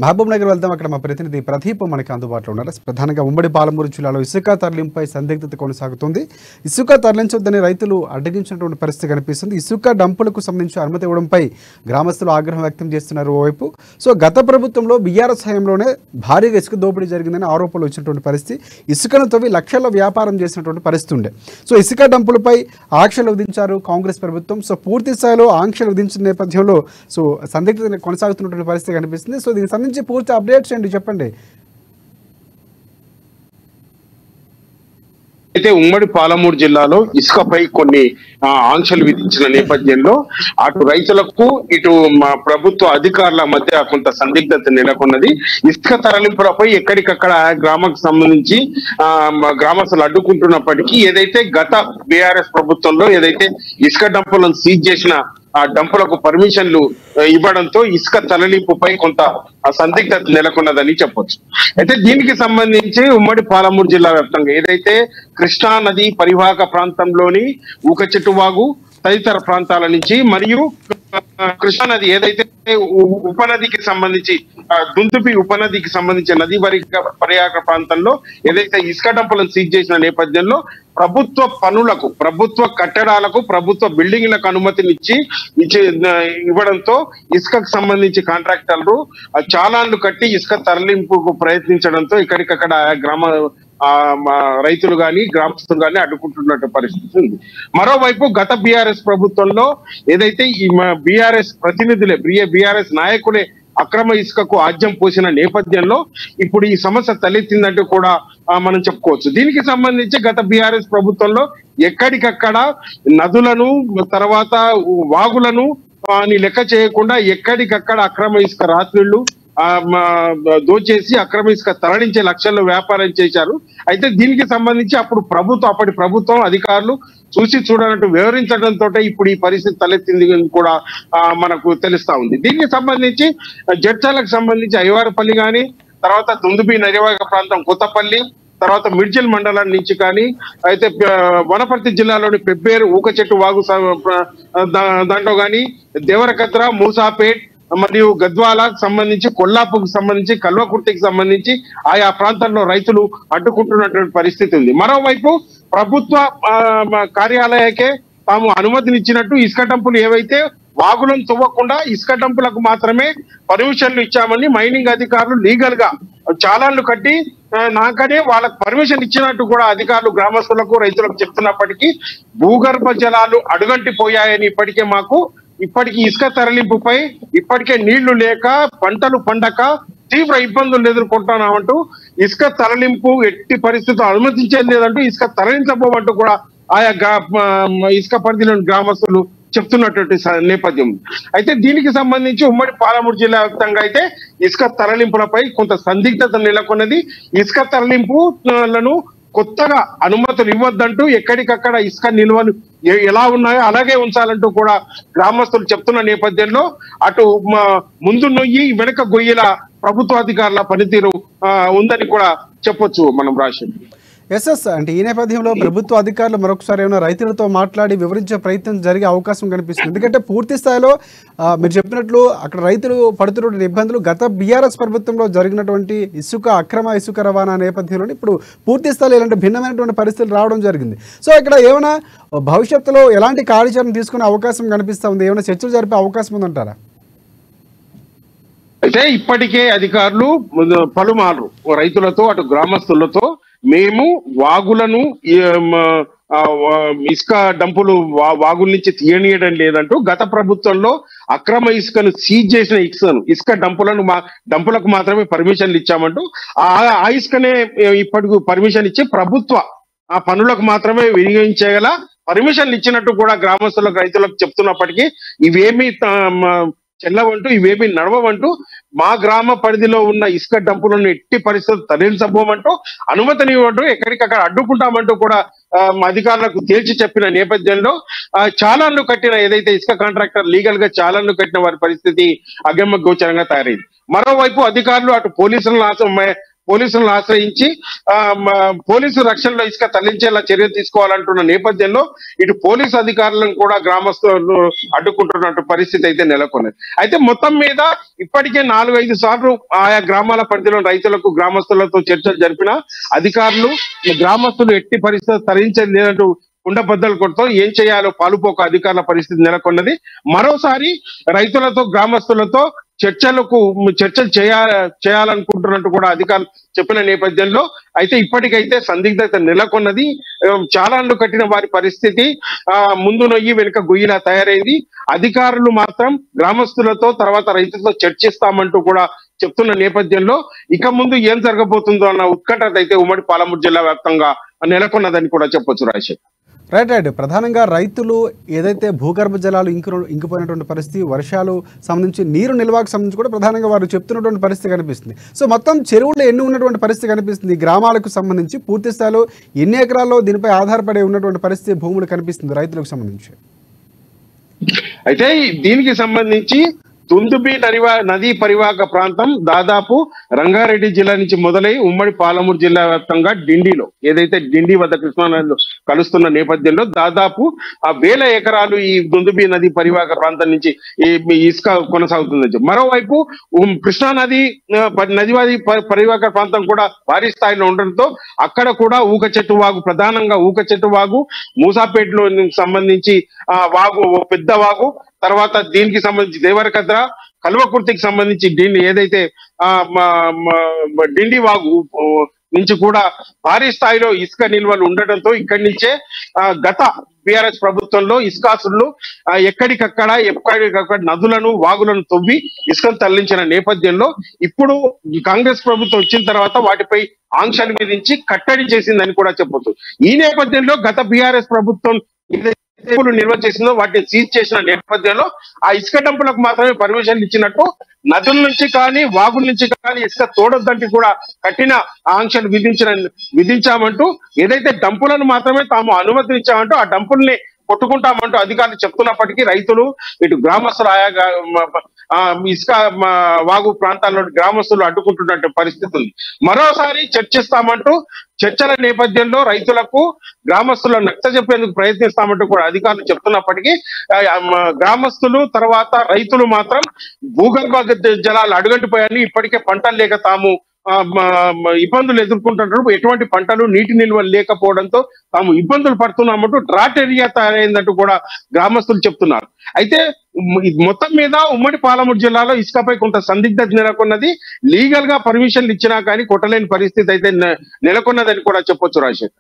మహబూబ్ నగర్ వెళ్దాం. అక్కడ మా ప్రతినిధి ప్రదీప్ మనకి అందుబాటులో ఉన్నారు. ప్రధానంగా ఉమ్మడి పాలమూరు జిల్లాలో ఇసుక తరలింపై సందిగ్ధత కొనసాగుతుంది. ఇసుక తరలించొద్దని రైతులు అడ్డగించినటువంటి పరిస్థితి కనిపిస్తుంది. ఇసుక డంపులకు సంబంధించి అనుమతి ఇవ్వడంపై గ్రామస్తులు ఆగ్రహం వ్యక్తం చేస్తున్నారు. ఓవైపు గత ప్రభుత్వంలో బీఆర్ఎస్ హయాంలోనే భారీగా ఇసుక దోపిడీ జరిగిందని ఆరోపణలు వచ్చినటువంటి పరిస్థితి. ఇసుకను తవ్వి లక్షల్లో వ్యాపారం చేసినటువంటి పరిస్థితి ఉండే. ఇసుక డంపులపై ఆంక్షలు విధించారు కాంగ్రెస్ ప్రభుత్వం. పూర్తి స్థాయిలో ఆంక్షలు విధించిన నేపథ్యంలో సందిగ్ధత కొనసాగుతున్నటువంటి పరిస్థితి కనిపిస్తుంది. దీనికి సంబంధించి పూర్తి అప్డేట్స్ ఏంటి చెప్పండి. అయితే ఉమ్మడి పాలమూరు జిల్లాలో ఇసుకపై కొన్ని ఆంక్షలు విధించిన నేపథ్యంలో అటు రైతులకు ఇటు ప్రభుత్వ అధికారుల మధ్య కొంత సందిగ్ధత నెలకొన్నది. ఇసుక తరలింపులపై ఎక్కడికక్కడ గ్రామానికి సంబంధించి గ్రామస్తులు అడ్డుకుంటున్నప్పటికీ ఏదైతే గత బీఆర్ఎస్ ప్రభుత్వంలో ఏదైతే ఇసుక డంపులను సీజ్ చేసిన ఆ డంపులకు పర్మిషన్లు ఇవ్వడంతో ఇసుక తరలింపుపై కొంత సందిగ్ధత నెలకొన్నదని చెప్పొచ్చు. అయితే దీనికి సంబంధించి ఉమ్మడి పాలమూరు జిల్లా వ్యాప్తంగా ఏదైతే కృష్ణా నది పరివాహక ప్రాంతంలోని ఊకచెట్టువాగు తదితర ప్రాంతాల నుంచి మరియు కృష్ణా నది ఏదైతే ఉపనదికి సంబంధించి దుందుపి ఉపనదికి సంబంధించిన నది పరివాహక ప్రాంతంలో ఏదైతే ఇసుక డంపులను సీజ్ చేసిన నేపథ్యంలో ప్రభుత్వ పనులకు, ప్రభుత్వ కట్టడాలకు, ప్రభుత్వ బిల్డింగ్లకు అనుమతినిచ్చి ఇవ్వడంతో ఇసుకకు సంబంధించి కాంట్రాక్టర్లు చాలాన్లు కట్టి ఇసుక తరలింపుకు ప్రయత్నించడంతో ఇక్కడికక్కడ గ్రామ రైతులు గాని గ్రామస్తులు గాని అడ్డుకుంటున్నట్టు పరిస్థితి ఉంది. మరోవైపు గత బీఆర్ఎస్ ప్రభుత్వంలో ఏదైతే ఈ బీఆర్ఎస్ ప్రతినిధులే బీఆర్ఎస్ నాయకులే అక్రమ ఇసుకకు ఆజ్యం పోసిన నేపథ్యంలో ఇప్పుడు ఈ సమస్య తలెత్తిందంటూ కూడా మనం చెప్పుకోవచ్చు. దీనికి సంబంధించి గత బీఆర్ఎస్ ప్రభుత్వంలో ఎక్కడికక్కడ నదులను తర్వాత వాగులను లెక్క చేయకుండా ఎక్కడికక్కడ అక్రమ ఇసుక రాత్రిళ్ళు దోచేసి అక్రమ ఇసుక తరలించే లక్ష్యంలో వ్యాపారం చేశారు. అయితే దీనికి సంబంధించి అప్పటి ప్రభుత్వం అధికారులు చూసి చూడనట్టు వివరించడంతో ఇప్పుడు ఈ పరిస్థితి తలెత్తింది కూడా మనకు తెలుస్తా ఉంది. దీనికి సంబంధించి జడ్చర్లకు సంబంధించి అయ్యవారిపల్లి కానీ తర్వాత దుందుబి నరివాక ప్రాంతం కొత్తపల్లి తర్వాత మిడ్జిల్ మండలం నుంచి కానీ అయితే వనపర్తి జిల్లాలోని పెబ్బేరు ఊకచెట్టు వాగు దాంట్లో కానీ దేవరకద్ర మూసాపేట్ మరియు గద్వాలకు సంబంధించి కొల్లాపుకు సంబంధించి కల్వకుర్తికి సంబంధించి ఆయా ప్రాంతాల్లో రైతులు అడ్డుకుంటున్నటువంటి పరిస్థితి ఉంది. మరోవైపు ప్రభుత్వ కార్యాలయకే తాము అనుమతినిచ్చినట్టు ఇసుక డంపులు ఏవైతే వాగులను తువ్వకుండా ఇసుక డంపులకు మాత్రమే పర్మిషన్లు ఇచ్చామని మైనింగ్ అధికారులు లీగల్ గా చాలాన్లు కట్టి నాకనే వాళ్ళకు పర్మిషన్ ఇచ్చినట్టు కూడా అధికారులు గ్రామస్తులకు రైతులకు చెప్తున్నప్పటికీ భూగర్భ జలాలు అడుగంటిపోయాయని ఇప్పటికీ ఇసుక తరలింపుపై ఇప్పటికే నీళ్లు లేక పంటలు పండక తీవ్ర ఇబ్బందులు ఎదుర్కొంటున్నామంటూ ఇసుక తరలింపు ఎట్టి పరిస్థితులు అనుమతించేది లేదంటూ ఇసుక తరలించబోమంటూ కూడా ఆయా ఇసుక పరిధిలోని గ్రామస్తులు చెప్తున్నటువంటి నేపథ్యం. అయితే దీనికి సంబంధించి ఉమ్మడి పాలమూరు జిల్లా వ్యాప్తంగా అయితే ఇసుక తరలింపులపై కొంత సందిగ్ధత నెలకొన్నది. ఇసుక తరలింపులను కొత్తగా అనుమతులు ఇవ్వద్దంటూ ఎక్కడికక్కడ ఇసుక నిల్వలు ఎలా ఉన్నాయో అలాగే ఉంచాలంటూ కూడా గ్రామస్తులు చెప్తున్న నేపథ్యంలో అటు ముందు నొయ్యి వెనక గొయ్యిల ప్రభుత్వ అధికారుల పనితీరు ఉందని కూడా చెప్పొచ్చు మనం రాసి. అంటే ఈ నేపథ్యంలో ప్రభుత్వ అధికారులు మరొకసారి ఏమైనా రైతులతో మాట్లాడి వివరించే ప్రయత్నం జరిగే అవకాశం కనిపిస్తుంది. ఎందుకంటే పూర్తి స్థాయిలో మీరు చెప్పినట్లు అక్కడ రైతులు పడుతున్న ఇబ్బందులు గత బీఆర్ఎస్ ప్రభుత్వంలో జరిగినటువంటి అక్రమ ఇసుక రవాణా నేపథ్యంలో ఇప్పుడు పూర్తి స్థాయిలో ఇలాంటి భిన్నమైనటువంటి పరిస్థితులు రావడం జరిగింది. ఇక్కడ ఏమైనా భవిష్యత్తులో ఎలాంటి కార్యాచరణ తీసుకునే అవకాశం కనిపిస్తా ఉంది? ఏమైనా చర్చలు జరిపే అవకాశం ఉందంటారా? అయితే ఇప్పటికే అధికారులు పలుమార్లు రైతులతో అటు గ్రామస్తులతో మేము వాగులను ఇసుక డంపులు వాగుల నుంచి తీయనీయడం లేదంటూ గత ప్రభుత్వంలో అక్రమ ఇసుకను సీజ్ చేసిన ఇసుక డంపులకు మాత్రమే పర్మిషన్లు ఇచ్చామంటూ ఆ ఇసుకనే ఇప్పటికి పర్మిషన్ ఇచ్చి ప్రభుత్వ ఆ పనులకు మాత్రమే వినియోగించగల పర్మిషన్లు ఇచ్చినట్టు కూడా గ్రామస్తులకు రైతులకు చెప్తున్నప్పటికీ ఇవేమీ చెల్లవంటూ ఇవేమీ నడవమంటూ మా గ్రామ పరిధిలో ఉన్న ఇసుక డంపులను ఎట్టి పరిస్థితులు తరలించబోమంటూ అనుమతినివ్వమంటూ ఎక్కడికక్కడ అడ్డుకుంటామంటూ కూడా అధికారులకు తేల్చి చెప్పిన నేపథ్యంలో చాలాన్లు కట్టిన ఏదైతే ఇసుక కాంట్రాక్టర్ లీగల్ గా చాలాన్లు కట్టిన వారి పరిస్థితి అగమ్య గోచరంగా తయారైంది. మరోవైపు అధికారులు అటు పోలీసులను పోలీసులను ఆశ్రయించి పోలీసు రక్షణలో ఇసుక తరలించేలా చర్య తీసుకోవాలంటున్న నేపథ్యంలో ఇటు పోలీసు అధికారులను కూడా గ్రామస్తులు అడ్డుకుంటున్నట్టు పరిస్థితి అయితే నెలకొన్నది. అయితే మొత్తం మీద ఇప్పటికే 4-5 సార్లు ఆయా గ్రామాల పరిధిలో రైతులకు గ్రామస్తులతో చర్చలు జరిపిన అధికారులు గ్రామస్తులు ఎట్టి పరిస్థితులు తరలించేది లేదంటూ కుండబద్దలు కొడుతూ ఏం చేయాలో పాలుపోక అధికారుల పరిస్థితి నెలకొన్నది. మరోసారి రైతులతో గ్రామస్తులతో చర్చలు చేయాలనుకుంటున్నట్టు కూడా అధికారులు చెప్పిన నేపథ్యంలో అయితే ఇప్పటికైతే సందిగ్ధత నెలకొన్నది. చాలా కట్టిన వారి పరిస్థితి ముందు నొయ్యి వెనుక గుయ్యిలా తయారైంది. అధికారులు మాత్రం గ్రామస్తులతో తర్వాత రైతులతో చర్చిస్తామంటూ కూడా చెప్తున్న నేపథ్యంలో ఇక ముందు ఏం జరగబోతుందో అన్న ఉత్కంఠత అయితే ఉమ్మడి పాలమూరు జిల్లా వ్యాప్తంగా నెలకొన్నదని కూడా చెప్పొచ్చు రాజశేఖర్. రైట్. ప్రధానంగా రైతులు ఏదైతే భూగర్భ జలాలు ఇంకిపోయినటువంటి పరిస్థితి, వర్షాలు సంబంధించి నీరు నిల్వకు సంబంధించి కూడా ప్రధానంగా వారు చెప్తున్నటువంటి పరిస్థితి కనిపిస్తుంది. సో మొత్తం చెరువులు ఎన్ని ఉన్నటువంటి పరిస్థితి కనిపిస్తుంది, గ్రామాలకు సంబంధించి పూర్తి స్థాయిలో ఎన్ని ఎకరాల్లో దీనిపై ఆధారపడి ఉన్నటువంటి పరిస్థితి భూములు కనిపిస్తుంది రైతులకు సంబంధించి. అయితే దీనికి సంబంధించి దుందుబి నదీ పరివాహక ప్రాంతం దాదాపు రంగారెడ్డి జిల్లా నుంచి మొదలై ఉమ్మడి పాలమూరు జిల్లా వ్యాప్తంగా డిండిలో ఏదైతే డిండి వద్ద కృష్ణానదిలో కలుస్తున్న నేపథ్యంలో దాదాపు 1000 ఎకరాలు ఈ దుందుబి నదీ పరివాహక ప్రాంతం నుంచి ఇసుక కొనసాగుతుంది. మరోవైపు కృష్ణానది పరివాహక ప్రాంతం కూడా భారీ స్థాయిలో ఉండడంతో అక్కడ కూడా ఊక చెట్టు వాగు, ప్రధానంగా ఊక చెట్టు వాగు, మూసాపేటలో సంబంధించి వాగు, పెద్ద వాగు, తర్వాత దీనికి సంబంధించి దేవరకద్ర, కల్వకుర్తికి సంబంధించి ఏదైతే డిండి వాగు నుంచి కూడా భారీ స్థాయిలో ఇసుక నిల్వలు ఉండటంతో ఇక్కడి నుంచే గత బీఆర్ఎస్ ప్రభుత్వంలో ఇసుకాసులు ఎక్కడికక్కడ నదులను వాగులను తవ్వి ఇసుకను తరలించిన నేపథ్యంలో ఇప్పుడు కాంగ్రెస్ ప్రభుత్వం వచ్చిన తర్వాత వాటిపై ఆంక్షలు విధించి కట్టడి చేసిందని కూడా చెప్పొచ్చు. ఈ నేపథ్యంలో గత బీఆర్ఎస్ ప్రభుత్వం నిల్వ చేసిందో వాటిని సీజ్ చేసిన నేపథ్యంలో ఆ ఇసుక డంపులకు మాత్రమే పర్మిషన్లు ఇచ్చినట్టు, నదుల నుంచి కానీ వాగుల నుంచి కానీ ఇసుక తోడొద్దంటే కూడా కఠిన ఆంక్షలు విధించామంటూ ఏదైతే డంపులను మాత్రమే తాము అనుమతించామంటూ ఆ డంపుల్ని కొట్టుకుంటామంటూ అధికారులు చెప్తున్నప్పటికీ రైతులు ఇటు గ్రామస్తులు ఇసుక వాగు ప్రాంతాల్లో గ్రామస్తులు అడ్డుకుంటున్న పరిస్థితి ఉంది. మరోసారి చర్చిస్తామంటూ చర్చల నేపథ్యంలో రైతులకు గ్రామస్తులను నచ్చజెప్పేందుకు ప్రయత్నిస్తామంటూ కూడా అధికారులు చెప్తున్నప్పటికీ గ్రామస్తులు తర్వాత రైతులు మాత్రం భూగర్భ జలాలు అడుగంటిపోయాయని, ఇప్పటికే పంటలు లేక తాము ఇబ్బందులు ఎదుర్కొంటున్నారు, ఎటువంటి పంటలు నీటి నిల్వలు లేకపోవడంతో తాము ఇబ్బందులు పడుతున్నామంటూ డ్రాట్ ఏరియా తయారైందంటూ కూడా గ్రామస్తులు చెప్తున్నారు. అయితే మొత్తం మీద ఉమ్మడి పాలమూరు జిల్లాలో ఇసుకపై కొంత సందిగ్ధత నెలకొన్నది. లీగల్ గా పర్మిషన్లు ఇచ్చినా కానీ కొట్టలేని పరిస్థితి అయితే నెలకొన్నదని కూడా చెప్పొచ్చు రాజశేఖర్.